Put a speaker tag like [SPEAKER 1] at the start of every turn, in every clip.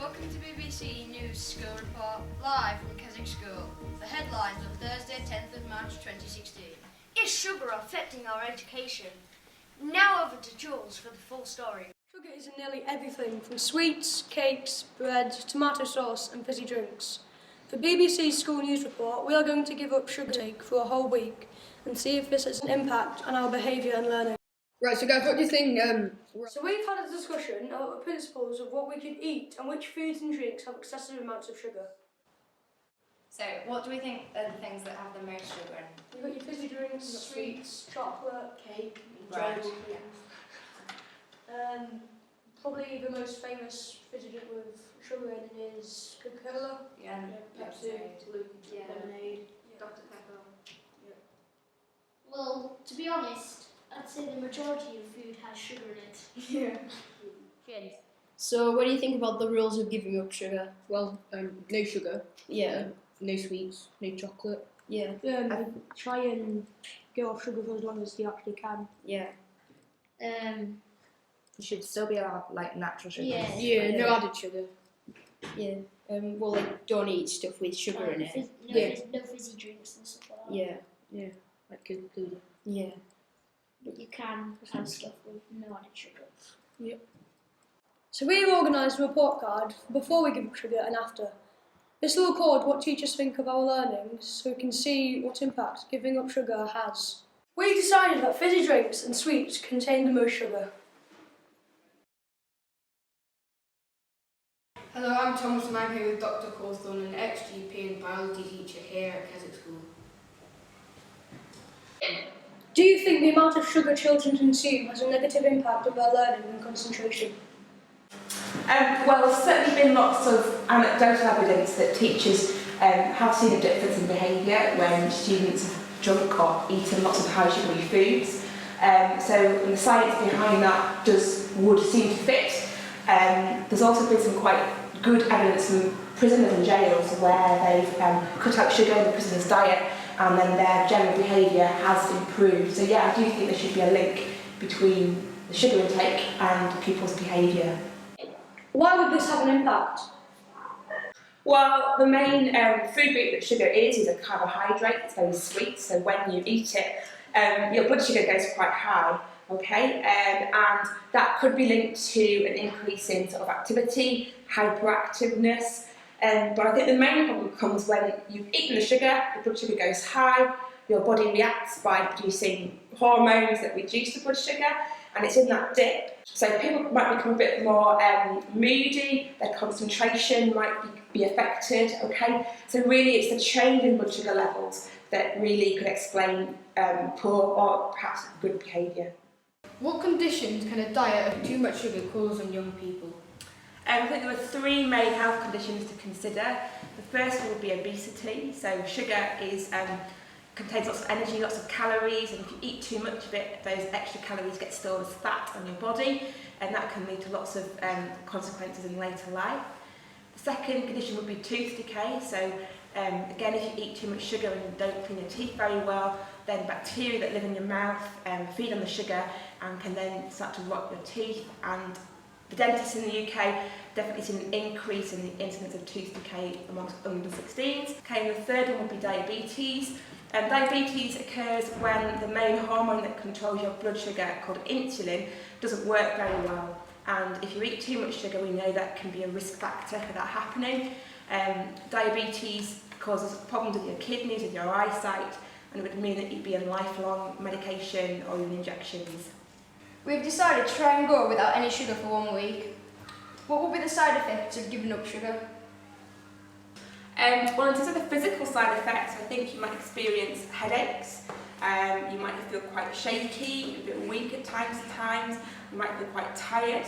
[SPEAKER 1] Welcome to BBC News School Report, live from Keswick School. The headlines on Thursday, 10th of March 2016.
[SPEAKER 2] Is sugar affecting our education? Now over to Jules for the full story.
[SPEAKER 3] Sugar is in nearly everything from sweets, cakes, bread, tomato sauce and fizzy drinks. For BBC's School News Report, we are going to give up sugar intake for a whole week and see if this has an impact on our behaviour and learning.
[SPEAKER 4] Right, so guys, what do you think?
[SPEAKER 3] So we've had a discussion about the principles of what we could eat and which foods and drinks have excessive amounts of sugar.
[SPEAKER 5] So, what do we think are the things that have the most sugar in?
[SPEAKER 3] You've got your fizzy drinks, sweets, chocolate, cake,
[SPEAKER 5] bread.
[SPEAKER 3] Probably the most famous fizzy drink with sugar in is Coca-Cola.
[SPEAKER 5] Yeah.
[SPEAKER 3] Pepsi, lemonade,
[SPEAKER 5] Dr. Pepper.
[SPEAKER 2] Well, to be honest, I'd say the majority of food has sugar in it.
[SPEAKER 3] Yeah.
[SPEAKER 4] So, what do you think about the rules of giving up sugar?
[SPEAKER 6] Well, no sugar,
[SPEAKER 4] Yeah,
[SPEAKER 6] no sweets, no chocolate.
[SPEAKER 4] yeah,
[SPEAKER 3] Try and go off sugar for as long as you actually can.
[SPEAKER 4] yeah.
[SPEAKER 5] You should still be allowed like natural sugar.
[SPEAKER 2] Yeah.
[SPEAKER 6] Yeah, no added sugar.
[SPEAKER 4] Yeah. Well, like, don't eat stuff with sugar in it.
[SPEAKER 2] No fizzy drinks and stuff like that.
[SPEAKER 4] Yeah,
[SPEAKER 6] Like Coca-Cola.
[SPEAKER 4] yeah.
[SPEAKER 2] But you can have stuff with no added sugar.
[SPEAKER 3] So we've organised a report card before we give up sugar and after. This will record what teachers think of our learnings so we can see what impact giving up sugar has. We decided that fizzy drinks and sweets contain the most sugar.
[SPEAKER 7] Hello, I'm Thomas and I'm here with Dr. Cawthorne, an ex-GP and biology teacher here at Keswick School.
[SPEAKER 3] Do you think the amount of sugar children consume has a negative impact on their learning and concentration?
[SPEAKER 8] Well, there's certainly been lots of anecdotal evidence that teachers have seen a difference in behaviour when students have drunk or eaten lots of high sugary foods. So the science behind that would seem to fit. There's also been some quite good evidence from prisoners and jails where they've cut out sugar in the prisoners' diet and then their general behaviour has improved. So yeah, I do think there should be a link between the sugar intake and pupils' behaviour.
[SPEAKER 3] Why would this have an impact?
[SPEAKER 8] Well, the main food group that sugar is a carbohydrate. It's very sweet, so when you eat it, your blood sugar goes quite high. Okay, and that could be linked to an increase in sort of activity, hyperactiveness. But I think the main problem comes when you've eaten the sugar, the blood sugar goes high, your body reacts by producing hormones that reduce the blood sugar, and it's in that dip. So people might become a bit more moody, their concentration might be affected, okay? So really it's the change in blood sugar levels that really could explain poor or perhaps good behaviour.
[SPEAKER 7] What conditions can a diet of too much sugar cause on young people?
[SPEAKER 8] I think there are three main health conditions to consider. The first one would be obesity. So sugar contains lots of energy, lots of calories, and if you eat too much of it, those extra calories get stored as fat on your body, and that can lead to lots of consequences in later life. The second condition would be tooth decay. So again, if you eat too much sugar and you don't clean your teeth very well, then bacteria that live in your mouth feed on the sugar and can then start to rot your teeth. And the dentists in the UK definitely seen an increase in the incidence of tooth decay amongst under 16s. Okay, and the third one would be diabetes. Diabetes occurs when the main hormone that controls your blood sugar, called insulin, doesn't work very well. And if you eat too much sugar, we know that can be a risk factor for that happening. Diabetes causes problems with your kidneys, with your eyesight, and it would mean that you'd be on lifelong medication or even injections.
[SPEAKER 1] We've decided to try and go without any sugar for 1 week. What will be the side effects of giving up sugar?
[SPEAKER 8] Well, in terms of the physical side effects, I think you might experience headaches, you might feel quite shaky, a bit weak at times, you might feel quite tired.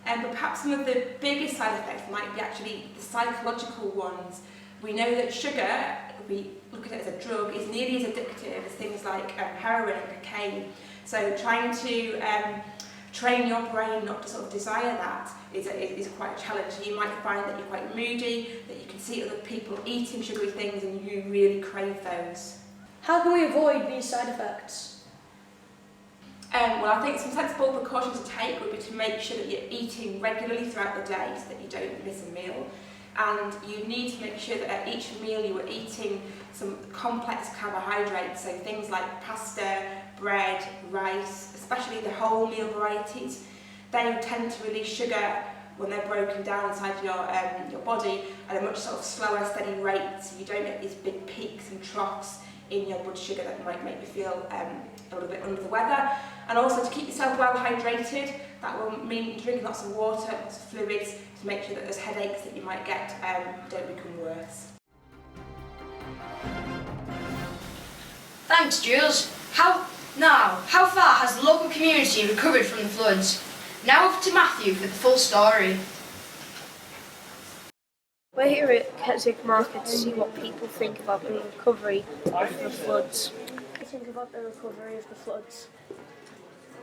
[SPEAKER 8] But perhaps some of the biggest side effects might be actually the psychological ones. We know that sugar, if we look at it as a drug, is nearly as addictive as things like heroin and cocaine. So trying to train your brain not to sort of desire that is quite a challenge. So you might find that you're quite moody, that you can see other people eating sugary things and you really crave those.
[SPEAKER 3] How can we avoid these side effects?
[SPEAKER 8] Well, I think some sensible precautions to take would be to make sure that you're eating regularly throughout the day so that you don't miss a meal. And you need to make sure that at each meal you are eating some complex carbohydrates, so things like pasta, bread, rice, especially the whole meal varieties. They tend to release sugar when they're broken down inside your body at a much sort of slower, steady rate, so you don't get these big peaks and troughs in your blood sugar that might make you feel a little bit under the weather. And also to keep yourself well hydrated, that will mean drinking lots of water, lots of fluids, to make sure that those headaches that you might get don't become worse.
[SPEAKER 1] Thanks, Jules. How far has the local community recovered from the floods? Now over to Matthew for the full story.
[SPEAKER 9] We're here at Keswick Market to see what people think about the recovery of the floods. What do you think about the recovery of the floods?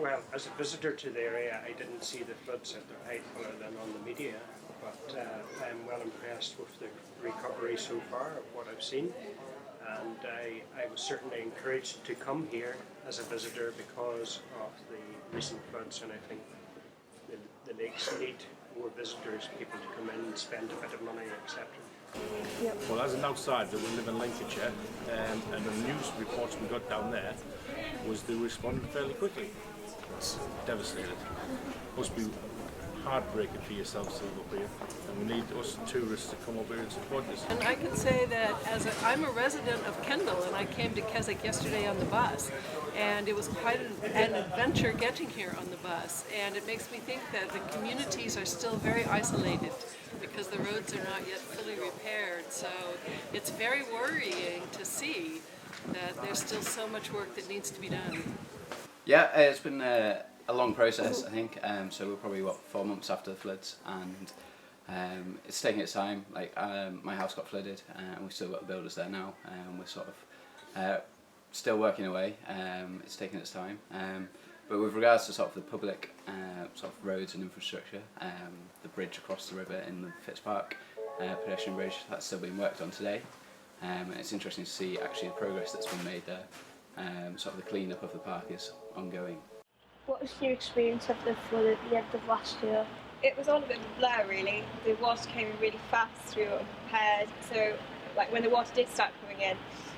[SPEAKER 10] Well, as a visitor to the area, I didn't see the floods at their height other than on the media, but I'm well impressed with the recovery so far of what I've seen, and I was certainly encouraged to come here as a visitor because of the recent floods, and I think the lakes need more visitors, people to come in and spend a bit of money, etc.
[SPEAKER 9] Yep.
[SPEAKER 11] Well, as an outsider, we live in Lincolnshire, and the news reports we got down there was they responded fairly quickly. It's devastated. Must be heartbreaking for yourselves to live up here, and we need us tourists to come over here and support this.
[SPEAKER 12] And I can say that I'm a resident of Kendal, and I came to Keswick yesterday on the bus, and it was quite an adventure getting here on the bus, and it makes me think that the communities are still very isolated because the roads are not yet fully repaired, so it's very worrying to see that there's still so much work that needs to be done.
[SPEAKER 13] Yeah, it's been a long process, I think. So we're probably 4 months after the floods, and it's taking its time. Like my house got flooded, and we've still got the builders there now, and we're sort of still working away. It's taking its time. But with regards to sort of the public sort of roads and infrastructure, the bridge across the river in the Fitzpark pedestrian bridge, that's still being worked on today. And it's interesting to see actually the progress that's been made there. Sort of the clean up of the park is ongoing.
[SPEAKER 9] What was your experience of the flood at the end of last year?
[SPEAKER 14] It was all a bit of a blur really. The water came in really fast, we were unprepared. So like when the water did start coming in,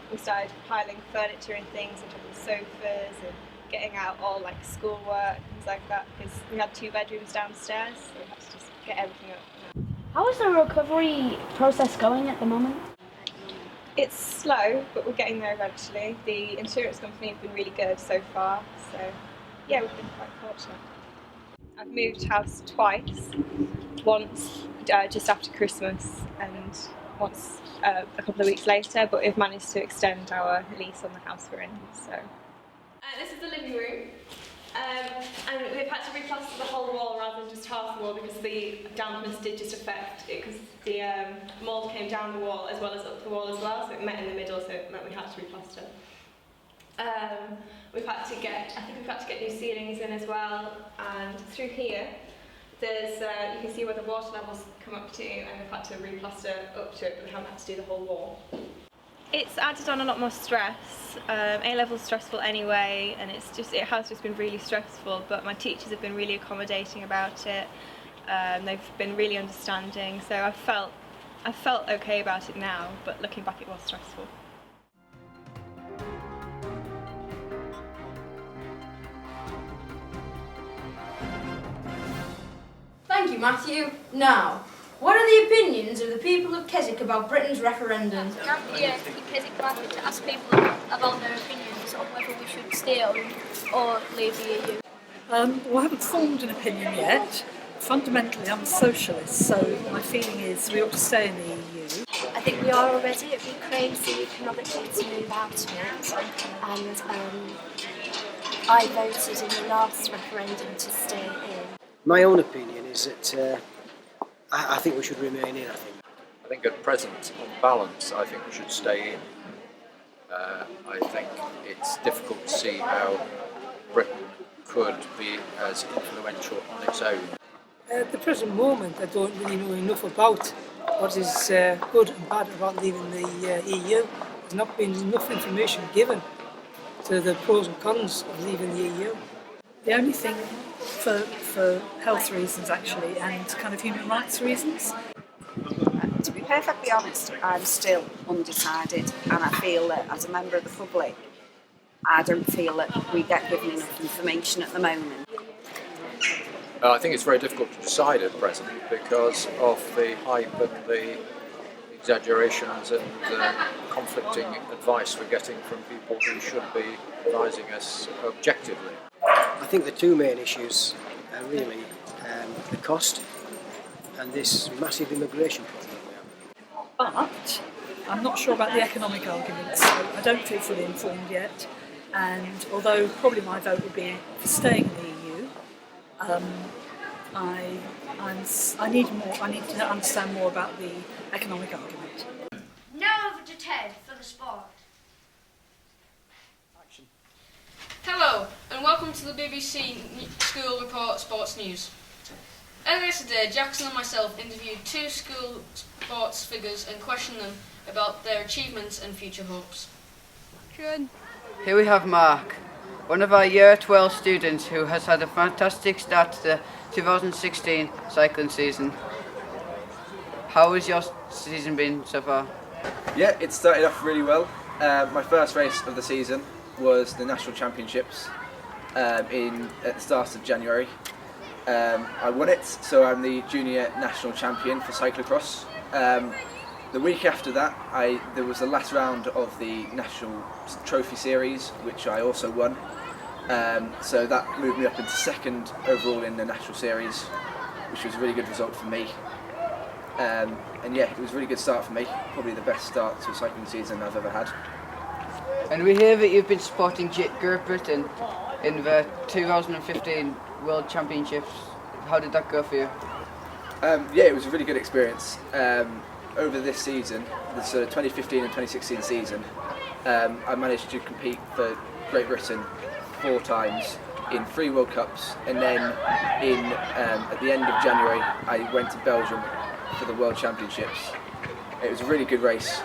[SPEAKER 14] we started piling furniture and things on top of the sofas and getting out all like schoolwork, things like that, because we had 2 bedrooms downstairs, so we had to just get everything up.
[SPEAKER 9] How is the recovery process going at the moment?
[SPEAKER 14] It's slow, but we're getting there eventually. The insurance company have been really good so far, so yeah, we've been quite fortunate. I've moved house twice, once just after Christmas and once a couple of weeks later, but we've managed to extend our lease on the house we're in. So.
[SPEAKER 15] This is the living room, and we've had to replaster the whole wall rather than just half the wall because the dampness did just affect it, because the mould came down the wall as well as up the wall as well, so it met in the middle, so it meant we had to replaster. We've had to get new ceilings in as well, and through here there's you can see where the water levels come up to, and we've had to replaster up to it, but we haven't had to do the whole wall. It's added on a lot more stress. A-level's stressful anyway, and it has just been really stressful, but my teachers have been really accommodating about it. They've been really understanding, so I felt okay about it now, but looking back it was stressful.
[SPEAKER 1] Thank you, Matthew. Now, what are the opinions of the people of Keswick about Britain's referendum?
[SPEAKER 9] I'm here in Keswick Market to ask people about their opinions on whether we should stay or leave the EU.
[SPEAKER 16] Well, I haven't formed an opinion yet. Fundamentally, I'm a socialist, so my feeling is we ought to stay in the EU.
[SPEAKER 9] I think we are already. It'd be crazy economically to move out of it. And I voted in the last referendum to stay in.
[SPEAKER 17] My own opinion is that I think we should remain in.
[SPEAKER 18] I think at present, on balance, I think we should stay in. I think it's difficult to see how Britain could be as influential on its own.
[SPEAKER 16] At the present moment, I don't really know enough about what is good and bad about leaving the EU. There's not been enough information given to the pros and cons of leaving the EU.
[SPEAKER 19] The only thing for health reasons actually and kind of human rights reasons.
[SPEAKER 20] To be perfectly honest, I'm still undecided, and I feel that as a member of the public, I don't feel that we get given enough information at the moment.
[SPEAKER 18] I think it's very difficult to decide at present because of the hype and the exaggerations and conflicting advice we're getting from people who should be advising us objectively.
[SPEAKER 17] I think the two main issues are really the cost and this massive immigration problem we have.
[SPEAKER 19] But I'm not sure about the economic arguments, so I don't feel fully informed yet. And although probably my vote would be for staying in the EU, I need to understand more about the economic argument.
[SPEAKER 2] Now over to Ted for the sport.
[SPEAKER 1] Hello, and welcome to the BBC School Report Sports News. Earlier today, Jackson and myself interviewed two school sports figures and questioned them about their achievements and future hopes.
[SPEAKER 21] Good. Here we have Mark, one of our Year 12 students who has had a fantastic start to the 2016 cycling season. How has your season been so far?
[SPEAKER 22] Yeah, it started off really well. My first race of the season was the National Championships at the start of January. I won it, so I'm the junior national champion for cyclocross. The week after that, there was the last round of the National Trophy Series, which I also won. So that moved me up into second overall in the National Series, which was a really good result for me. And yeah, it was a really good start for me, probably the best start to a cycling season I've ever had.
[SPEAKER 21] And we hear that you've been supporting Great Britain in the 2015 World Championships. How did that go for you?
[SPEAKER 22] Yeah, it was a really good experience. Over this season, the 2015 and 2016 season, I managed to compete for Great Britain 4 times in 3 World Cups, and then at the end of January I went to Belgium for the World Championships. It was a really good race.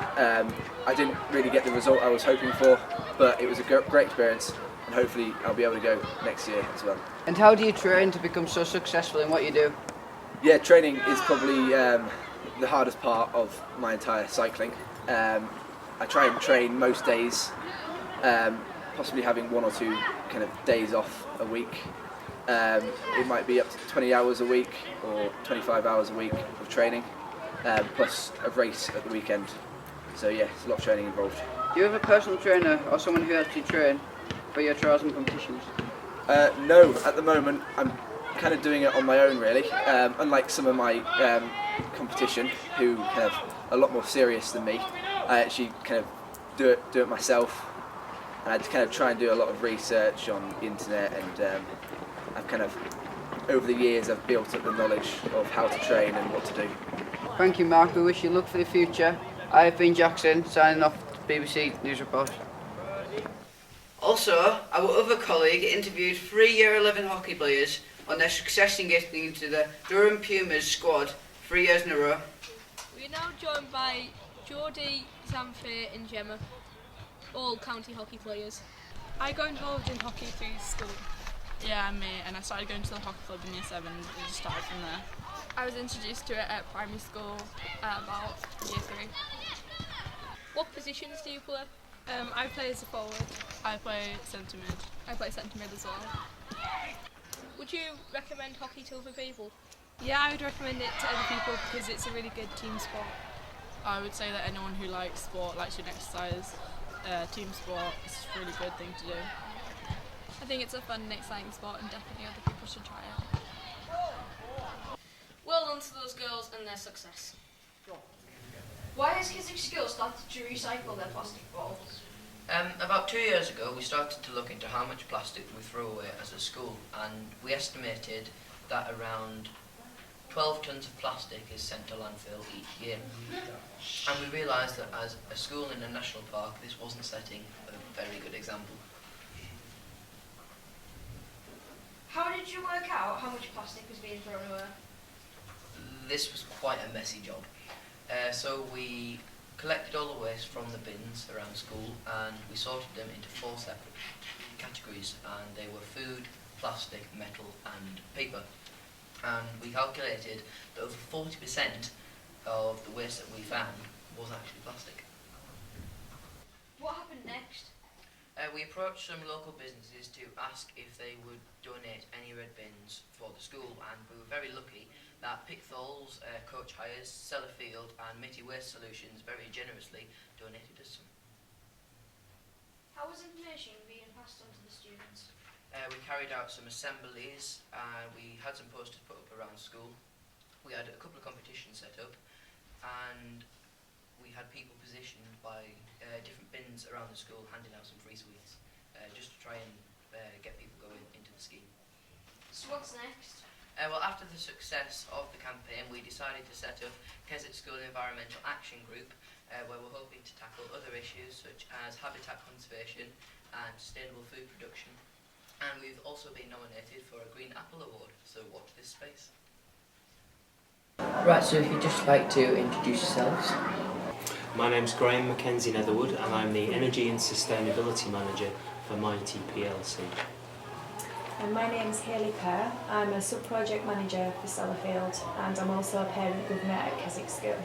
[SPEAKER 22] I didn't really get the result I was hoping for, but it was a great experience, and hopefully I'll be able to go next year as well.
[SPEAKER 21] And how do you train to become so successful in what you do?
[SPEAKER 22] Yeah, training is probably the hardest part of my entire cycling. I try and train most days, possibly having 1 or 2 kind of days off a week. It might be up to 20 hours a week or 25 hours a week of training, plus a race at the weekend. So yeah, it's a lot of training involved.
[SPEAKER 21] Do you have a personal trainer or someone who helps you train for your trials and competitions?
[SPEAKER 22] No, at the moment I'm kind of doing it on my own really. Unlike some of my competition who kind of a lot more serious than me, I actually kind of do it myself, and I kind of try and do a lot of research on the internet, and I've kind of over the years I've built up the knowledge of how to train and what to do.
[SPEAKER 21] Thank you, Mark. We wish you luck for the future. I've been Jackson, signing off the BBC News Report. Also, our other colleague interviewed 3 Year 11 hockey players on their success in getting into the Durham Pumas squad 3 years in a row.
[SPEAKER 23] We are now joined by Geordie, Zamfir and Gemma, all county hockey players.
[SPEAKER 24] I got involved in hockey through school. Yeah, me, and I started going to the hockey club in year 7 and just started from there. I was introduced to it at primary school at about year 3.
[SPEAKER 23] What positions do you play?
[SPEAKER 24] I play as a forward. I play centre mid. I play centre mid as well.
[SPEAKER 23] Would you recommend hockey to other people?
[SPEAKER 24] Yeah, I would recommend it to other people because it's a really good team sport. I would say that anyone who likes sport, likes to exercise, team sport is a really good thing to do. I think it's a fun and exciting sport and definitely other people should try it.
[SPEAKER 1] Well done to those girls and their success. Why has Keswick School started to recycle their plastic bottles?
[SPEAKER 25] About 2 years ago we started to look into how much plastic we throw away as a school, and we estimated that around 12 tonnes of plastic is sent to landfill each year. And we realised that as a school in a national park this wasn't setting a very good example.
[SPEAKER 1] How did you work out how much plastic was being thrown away?
[SPEAKER 25] This was quite a messy job. So we collected all the waste from the bins around school and we sorted them into 4 separate categories, and they were food, plastic, metal and paper. And we calculated that over 40% of the waste that we found was actually plastic.
[SPEAKER 2] What happened next?
[SPEAKER 25] We approached some local businesses to ask if they would donate any red bins for the school, and we were very lucky that Pickthall's, Coach Hires, Sellafield and Mitty Waste Solutions very generously donated us some.
[SPEAKER 2] How was information being passed on to the students?
[SPEAKER 25] We carried out some assemblies, we had some posters put up around school, we had a couple of competitions set up, and we had people positioned by different bins around the school handing out some free sweets, just to try and get people going into the scheme.
[SPEAKER 2] So what's next?
[SPEAKER 25] Well, after the success of the campaign, we decided to set up Keswick School Environmental Action Group, where we're hoping to tackle other issues such as habitat conservation and sustainable food production. And we've also been nominated for a Green Apple Award, so watch this space.
[SPEAKER 3] Right, so if you'd just like to introduce yourselves.
[SPEAKER 4] My name's Graham Mackenzie Netherwood and I'm the Energy and Sustainability Manager for Mighty PLC.
[SPEAKER 5] And my name's Hayley Kerr. I'm a sub-project manager for Sellafield and I'm also a parent governor at Keswick School.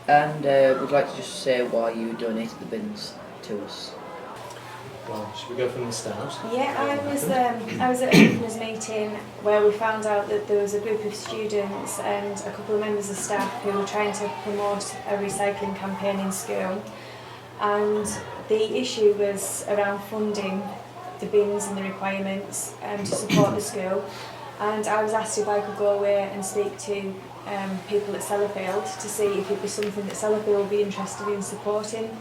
[SPEAKER 3] And would like to just say why you donated the bins to us.
[SPEAKER 4] Well, should we go from the start?
[SPEAKER 5] Yeah, I was at an openers meeting where we found out that there was a group of students and a couple of members of staff who were trying to promote a recycling campaign in school, and the issue was around funding the bins and the requirements to support the school. And I was asked if I could go away and speak to people at Sellafield to see if it was something that Sellafield would be interested in supporting.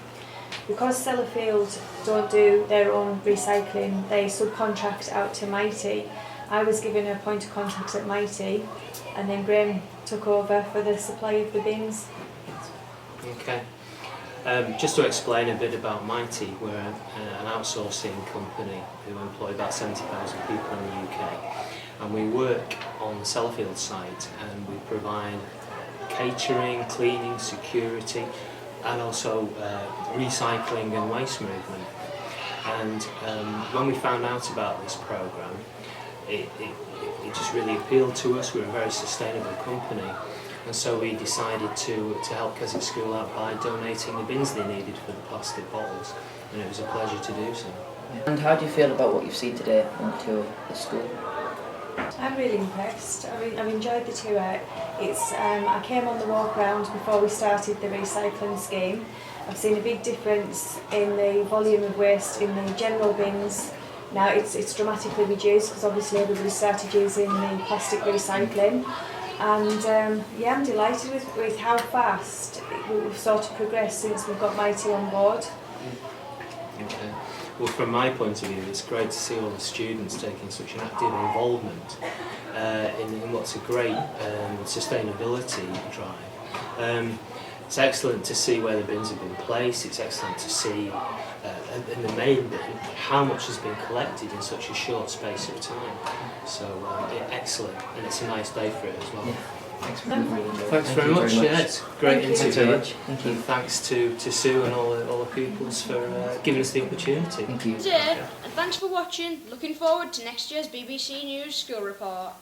[SPEAKER 5] Because Sellafield don't do their own recycling, they subcontract out to Mighty. I was given a point of contact at Mighty, and then Graham took over for the supply of the bins.
[SPEAKER 4] Okay. Just to explain a bit about Mighty, we're an outsourcing company who employ about 70,000 people in the UK. And we work on the Sellafield site and we provide catering, cleaning, security, and also recycling and waste movement. And when we found out about this programme, it just really appealed to us. We're a very sustainable company, and so we decided to help Keswick School out by donating the bins they needed for the plastic bottles, and it was a pleasure to do so.
[SPEAKER 3] And how do you feel about what you've seen today on the tour of the school?
[SPEAKER 5] I'm really impressed. I've enjoyed the tour. I came on the walk around before we started the recycling scheme. I've seen a big difference in the volume of waste in the general bins. Now it's dramatically reduced because obviously everybody started using the plastic recycling. And yeah, I'm delighted with how fast we've sort of progressed since we've got Mighty on board.
[SPEAKER 4] Okay. Well, from my point of view, it's great to see all the students taking such an active involvement in what's a great sustainability drive. It's excellent to see where the bins have been placed. It's excellent to see, in the main bin, how much has been collected in such a short space of time. So, excellent, and it's a nice day for it as well.
[SPEAKER 3] Yeah.
[SPEAKER 4] Thanks very much. Yeah, it's a great interview.
[SPEAKER 3] Thank you.
[SPEAKER 4] And thanks to Sue and all the pupils for giving us the opportunity.
[SPEAKER 3] Thank you.
[SPEAKER 1] And thanks for watching. Looking forward to next year's BBC News School Report.